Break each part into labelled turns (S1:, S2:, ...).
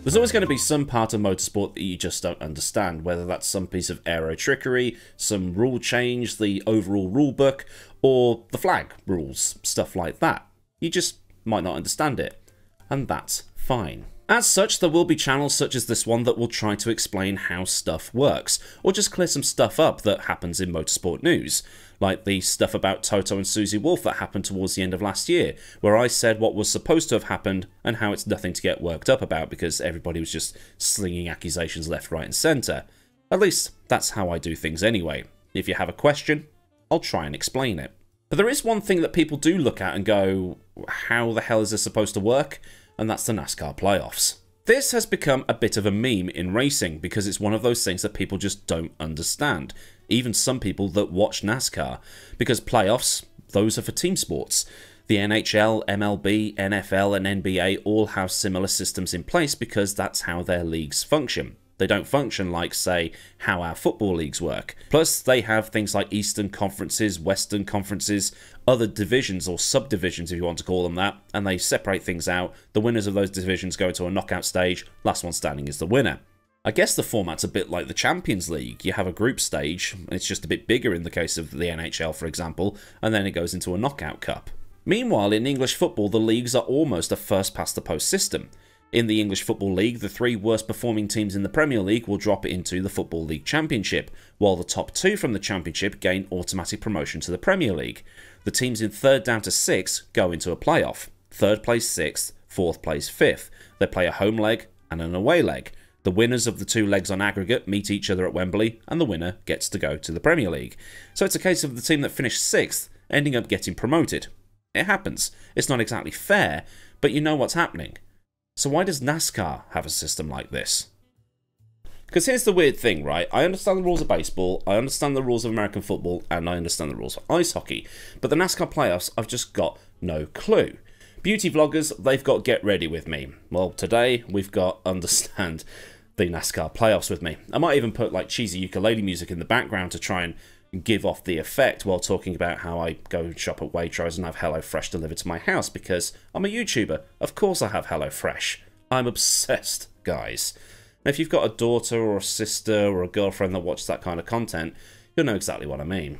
S1: There's always going to be some part of motorsport that you just don't understand, whether that's some piece of aero trickery, some rule change, the overall rule book, or the flag rules, stuff like that. You just might not understand it, and that's fine. As such, there will be channels such as this one that will try to explain how stuff works, or just clear some stuff up that happens in motorsport news, like the stuff about Toto and Susie Wolff that happened towards the end of last year, where I said what was supposed to have happened and how it's nothing to get worked up about because everybody was just slinging accusations left, right and centre. At least, that's how I do things anyway. If you have a question, I'll try and explain it. But there is one thing that people do look at and go, how the hell is this supposed to work? And that's the NASCAR playoffs. This has become a bit of a meme in racing because it's one of those things that people just don't understand. Even some people that watch NASCAR. Because playoffs, those are for team sports. The NHL, MLB, NFL and NBA all have similar systems in place because that's how their leagues function. They don't function like, say, how our football leagues work. Plus, they have things like Eastern Conferences, Western Conferences, other divisions or subdivisions if you want to call them that, and they separate things out. The winners of those divisions go to a knockout stage, last one standing is the winner. I guess the format's a bit like the Champions League. You have a group stage, and it's just a bit bigger in the case of the NHL, for example, and then it goes into a knockout cup. Meanwhile, in English football, the leagues are almost a first-past-the-post system. In the English Football League, the 3 worst performing teams in the Premier League will drop into the Football League Championship, while the top 2 from the Championship gain automatic promotion to the Premier League. The teams in 3rd down to 6th go into a playoff. 3rd place 6th, 4th place 5th. They play a home leg and an away leg. The winners of the 2 legs on aggregate meet each other at Wembley, and the winner gets to go to the Premier League. So it's a case of the team that finished 6th ending up getting promoted. It happens. It's not exactly fair, but you know what's happening. So why does NASCAR have a system like this? Because here's the weird thing, right? I understand the rules of baseball, I understand the rules of American football, and I understand the rules of ice hockey. But the NASCAR playoffs, I've just got no clue. Beauty vloggers, they've got Get Ready with me. Well, today we've got Understand the NASCAR playoffs with me. I might even put like cheesy ukulele music in the background to try and give off the effect while talking about how I go shop at Waitrose and have HelloFresh delivered to my house because I'm a YouTuber. Of course I have HelloFresh. I'm obsessed, guys. Now, if you've got a daughter or a sister or a girlfriend that watches that kind of content, you'll know exactly what I mean.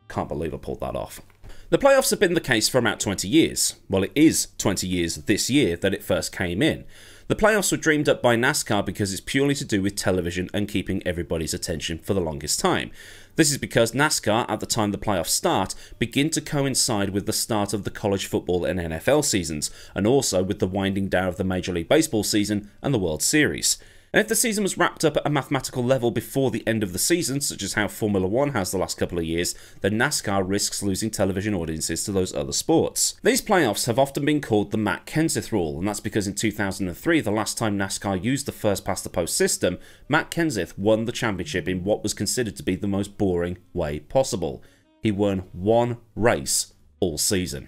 S1: Can't believe I pulled that off. The playoffs have been the case for about 20 years. Well, it is 20 years this year that it first came in. The playoffs were dreamed up by NASCAR because it's purely to do with television and keeping everybody's attention for the longest time. This is because NASCAR, at the time the playoffs start, begin to coincide with the start of the college football and NFL seasons, and also with the winding down of the Major League Baseball season and the World Series. And if the season was wrapped up at a mathematical level before the end of the season, such as how Formula 1 has the last couple of years, then NASCAR risks losing television audiences to those other sports. These playoffs have often been called the Matt Kenseth rule, and that's because in 2003, the last time NASCAR used the first-past-the-post system, Matt Kenseth won the championship in what was considered to be the most boring way possible. He won 1 race all season.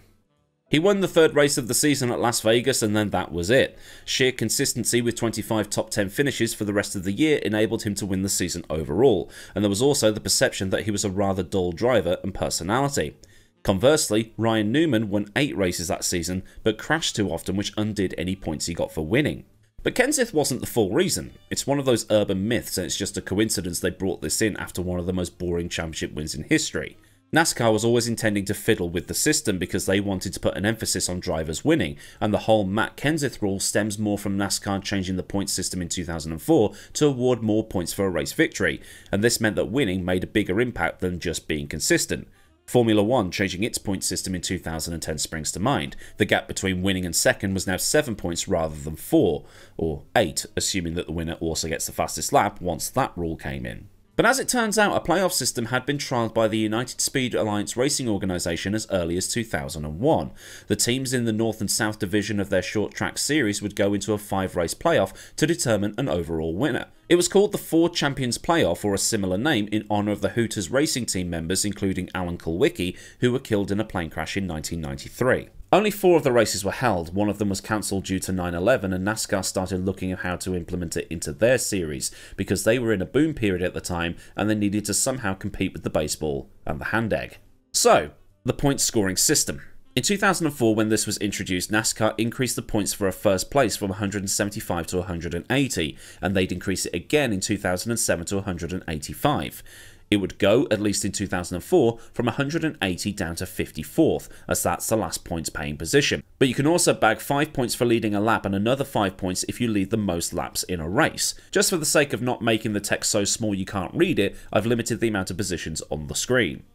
S1: He won the 3rd race of the season at Las Vegas and then that was it. Sheer consistency with 25 top 10 finishes for the rest of the year enabled him to win the season overall, and there was also the perception that he was a rather dull driver and personality. Conversely, Ryan Newman won 8 races that season, but crashed too often, which undid any points he got for winning. But Kenseth wasn't the full reason. It's one of those urban myths and it's just a coincidence they brought this in after one of the most boring championship wins in history. NASCAR was always intending to fiddle with the system because they wanted to put an emphasis on drivers winning, and the whole Matt Kenseth rule stems more from NASCAR changing the points system in 2004 to award more points for a race victory, and this meant that winning made a bigger impact than just being consistent. Formula 1 changing its point system in 2010 springs to mind. The gap between winning and second was now 7 points rather than 4, or 8, assuming that the winner also gets the fastest lap once that rule came in. But as it turns out, a playoff system had been trialled by the United Speed Alliance Racing Organisation as early as 2001. The teams in the North and South division of their short track series would go into a 5-race playoff to determine an overall winner. It was called the Ford Champions Playoff, or a similar name, in honour of the Hooters racing team members including Alan Kulwicki, who were killed in a plane crash in 1993. Only 4 of the races were held, one of them was cancelled due to 9/11, and NASCAR started looking at how to implement it into their series, because they were in a boom period at the time and they needed to somehow compete with the baseball and the hand egg. So, the point scoring system. In 2004, when this was introduced, NASCAR increased the points for a first place from 175 to 180, and they'd increase it again in 2007 to 185. It would go, at least in 2004, from 180 down to 54th, as that's the last points paying position. But you can also bag 5 points for leading a lap and another 5 points if you lead the most laps in a race. Just for the sake of not making the text so small you can't read it, I've limited the amount of positions on the screen.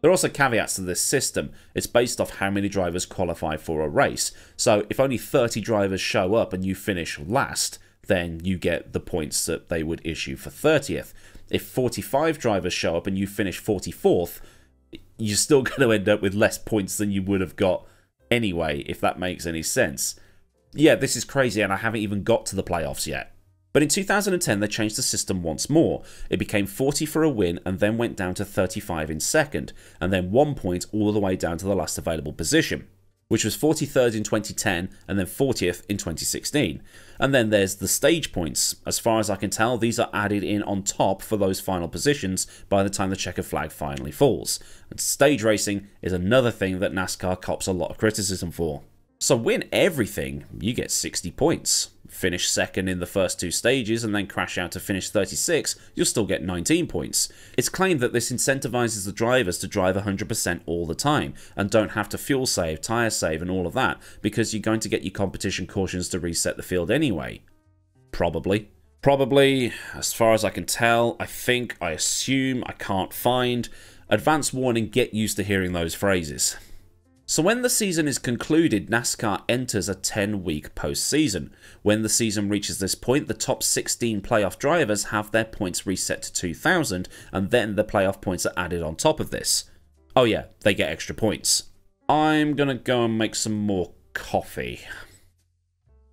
S1: There are also caveats to this system. It's based off how many drivers qualify for a race. So if only 30 drivers show up and you finish last, then you get the points that they would issue for 30th. If 45 drivers show up and you finish 44th, you're still going to end up with less points than you would have got anyway, if that makes any sense. Yeah, this is crazy, and I haven't even got to the playoffs yet. But in 2010, they changed the system once more. It became 40 for a win and then went down to 35 in second, and then 1 point all the way down to the last available position, which was 43rd in 2010 and then 40th in 2016. And then there's the stage points. As far as I can tell, these are added in on top for those final positions by the time the checkered flag finally falls. And stage racing is another thing that NASCAR cops a lot of criticism for. So win everything, you get 60 points. Finish second in the first 2 stages and then crash out to finish 36, you'll still get 19 points. It's claimed that this incentivizes the drivers to drive 100% all the time and don't have to fuel save, tyre save and all of that, because you're going to get your competition cautions to reset the field anyway. Probably. Probably, as far as I can tell, I assume, I can't find. Advance warning, get used to hearing those phrases. So when the season is concluded, NASCAR enters a 10-week postseason. When the season reaches this point, the top 16 playoff drivers have their points reset to 2,000, and then the playoff points are added on top of this. Oh yeah, they get extra points. I'm gonna go and make some more coffee.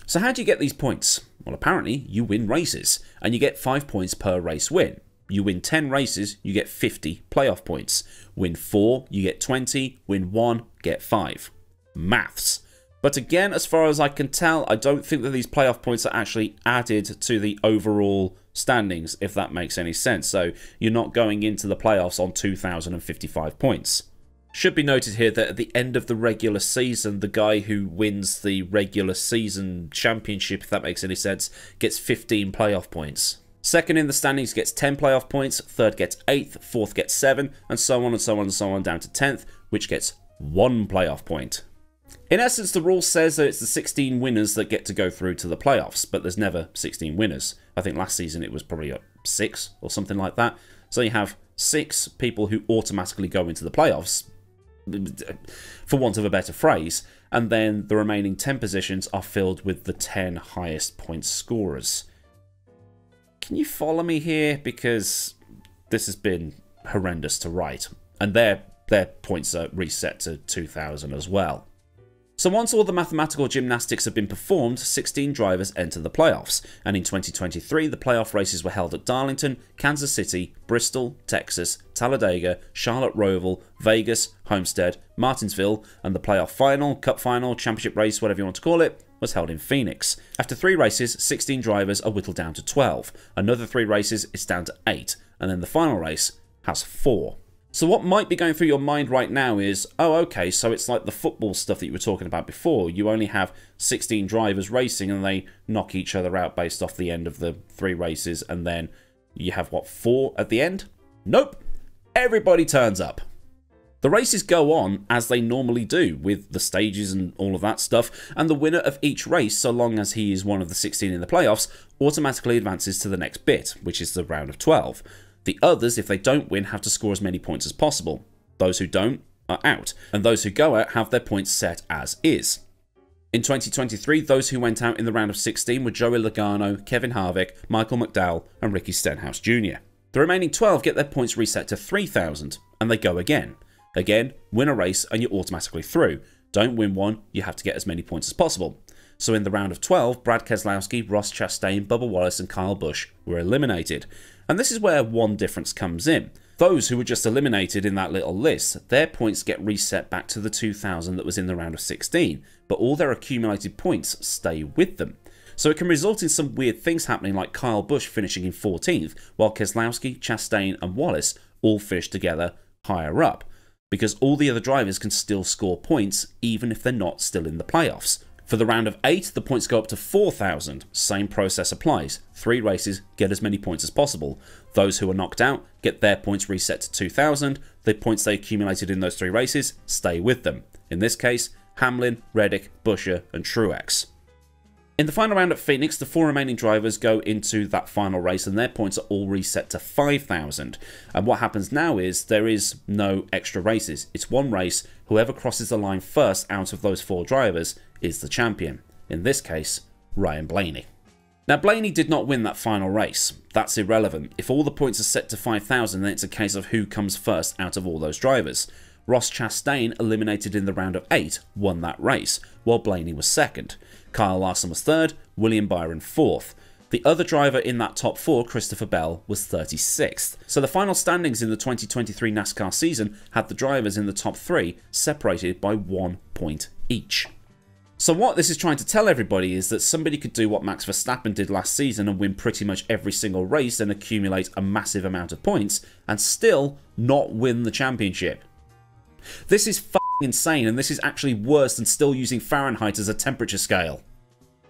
S1: So how do you get these points? Well, apparently you win races, and you get 5 points per race win. You win 10 races, you get 50 playoff points. Win 4, you get 20. Win 1, get 5. Maths. But again, as far as I can tell, I don't think that these playoff points are actually added to the overall standings, if that makes any sense. So you're not going into the playoffs on 2,055 points. Should be noted here that at the end of the regular season, the guy who wins the regular season championship, if that makes any sense, gets 15 playoff points. Second in the standings gets 10 playoff points, third gets 8th, fourth gets 7, and so on and so on and so on down to 10th, which gets 1 playoff point. In essence, the rule says that it's the 16 winners that get to go through to the playoffs, but there's never 16 winners. I think last season it was probably 6 or something like that. So you have 6 people who automatically go into the playoffs, for want of a better phrase, and then the remaining 10 positions are filled with the 10 highest point scorers. Can you follow me here? Because this has been horrendous to write. And their points are reset to 2,000 as well. So once all the mathematical gymnastics have been performed, 16 drivers enter the playoffs. And in 2023, the playoff races were held at Darlington, Kansas City, Bristol, Texas, Talladega, Charlotte Roval, Vegas, Homestead, Martinsville, and the playoff final, cup final, championship race, whatever you want to call it, was held in Phoenix. After 3 races, 16 drivers are whittled down to 12. Another 3 races, it's down to 8. And then the final race has 4. So what might be going through your mind right now is, oh, okay, so it's like the football stuff that you were talking about before. You only have 16 drivers racing and they knock each other out based off the end of the 3 races, and then you have, what, 4 at the end? Nope. Everybody turns up. The races go on as they normally do, with the stages and all of that stuff, and the winner of each race, so long as he is one of the 16 in the playoffs, automatically advances to the next bit, which is the round of 12. The others, if they don't win, have to score as many points as possible. Those who don't are out, and those who go out have their points set as is. In 2023, those who went out in the round of 16 were Joey Logano, Kevin Harvick, Michael McDowell, and Ricky Stenhouse Jr. The remaining 12 get their points reset to 3,000, and they go again. Again, win a race and you're automatically through. Don't win one, you have to get as many points as possible. So in the round of 12, Brad Keselowski, Ross Chastain, Bubba Wallace and Kyle Busch were eliminated. And this is where one difference comes in. Those who were just eliminated in that little list, their points get reset back to the 2,000 that was in the round of 16, but all their accumulated points stay with them. So it can result in some weird things happening, like Kyle Busch finishing in 14th, while Keselowski, Chastain and Wallace all finish together higher up. because all the other drivers can still score points even if they're not still in the playoffs. For the round of 8, the points go up to 4,000. Same process applies. 3 races, get as many points as possible. Those who are knocked out get their points reset to 2,000. The points they accumulated in those 3 races stay with them. In this case, Hamlin, Reddick, Buescher and Truex. In the final round at Phoenix, the 4 remaining drivers go into that final race and their points are all reset to 5,000. And what happens now is there is no extra races. It's one race. Whoever crosses the line first out of those 4 drivers is the champion. In this case, Ryan Blaney. Now, Blaney did not win that final race. That's irrelevant. If all the points are set to 5,000, then it's a case of who comes first out of all those drivers. Ross Chastain, eliminated in the round of 8, won that race, while Blaney was second. Kyle Larson was third, William Byron fourth. The other driver in that top 4, Christopher Bell, was 36th. So the final standings in the 2023 NASCAR season had the drivers in the top 3 separated by 1 point each. So what this is trying to tell everybody is that somebody could do what Max Verstappen did last season and win pretty much every single race and accumulate a massive amount of points and still not win the championship. This is f***ing insane, and this is actually worse than still using Fahrenheit as a temperature scale.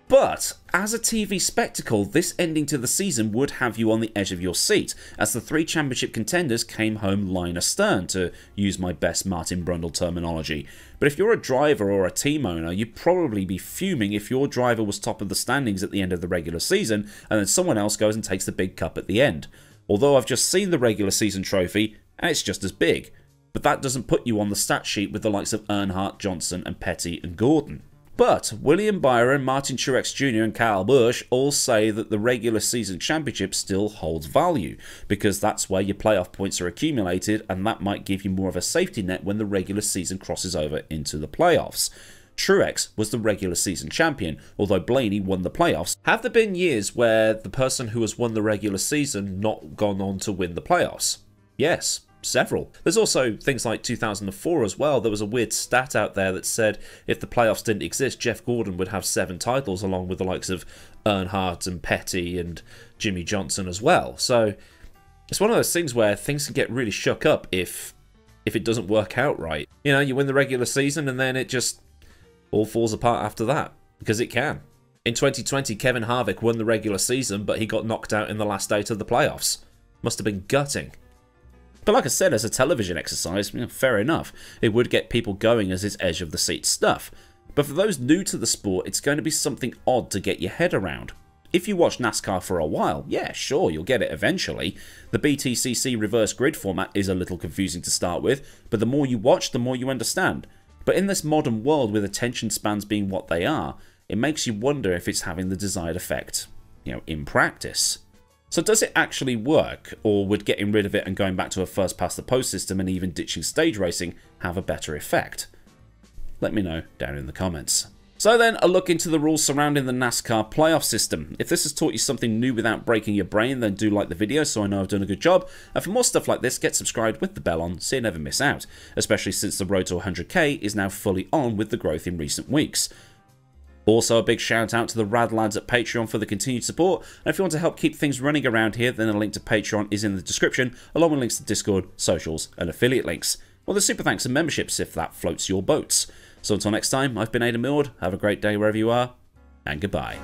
S1: But, as a TV spectacle, this ending to the season would have you on the edge of your seat, as the 3 championship contenders came home line astern, to use my best Martin Brundle terminology. But if you're a driver or a team owner, you'd probably be fuming if your driver was top of the standings at the end of the regular season, and then someone else goes and takes the big cup at the end. Although I've just seen the regular season trophy, and it's just as big. But that doesn't put you on the stat sheet with the likes of Earnhardt, Johnson and Petty and Gordon. But William Byron, Martin Truex Jr. and Kyle Busch all say that the regular season championship still holds value, because that's where your playoff points are accumulated, and that might give you more of a safety net when the regular season crosses over into the playoffs. Truex was the regular season champion, although Blaney won the playoffs. Have there been years where the person who has won the regular season not gone on to win the playoffs? Yes. Several. There's also things like 2004 as well. There was a weird stat out there that said if the playoffs didn't exist, Jeff Gordon would have 7 titles along with the likes of Earnhardt and Petty and Jimmy Johnson as well. So it's one of those things where things can get really shook up if it doesn't work out right. You know, you win the regular season and then it just all falls apart after that, because it can. In 2020, Kevin Harvick won the regular season, but he got knocked out in the last 8 of the playoffs. Must have been gutting. But like I said, as a television exercise, fair enough. It would get people going as it's edge of the seat stuff. But for those new to the sport, it's going to be something odd to get your head around. If you watch NASCAR for a while, yeah, sure, you'll get it eventually. The BTCC reverse grid format is a little confusing to start with, but the more you watch, the more you understand. But in this modern world with attention spans being what they are, it makes you wonder if it's having the desired effect, in practice. So does it actually work, or would getting rid of it and going back to a first past the post system and even ditching stage racing have a better effect? Let me know down in the comments. So then, a look into the rules surrounding the NASCAR playoff system. If this has taught you something new without breaking your brain, then do like the video so I know I've done a good job. And for more stuff like this, get subscribed with the bell on so you never miss out, especially since the road to 100k is now fully on with the growth in recent weeks. Also, a big shout out to the rad lads at Patreon for the continued support, and if you want to help keep things running around here, then a link to Patreon is in the description, along with links to Discord, socials, and affiliate links. Well, there's super thanks and memberships if that floats your boats. So until next time, I've been Millward, have a great day wherever you are, and goodbye.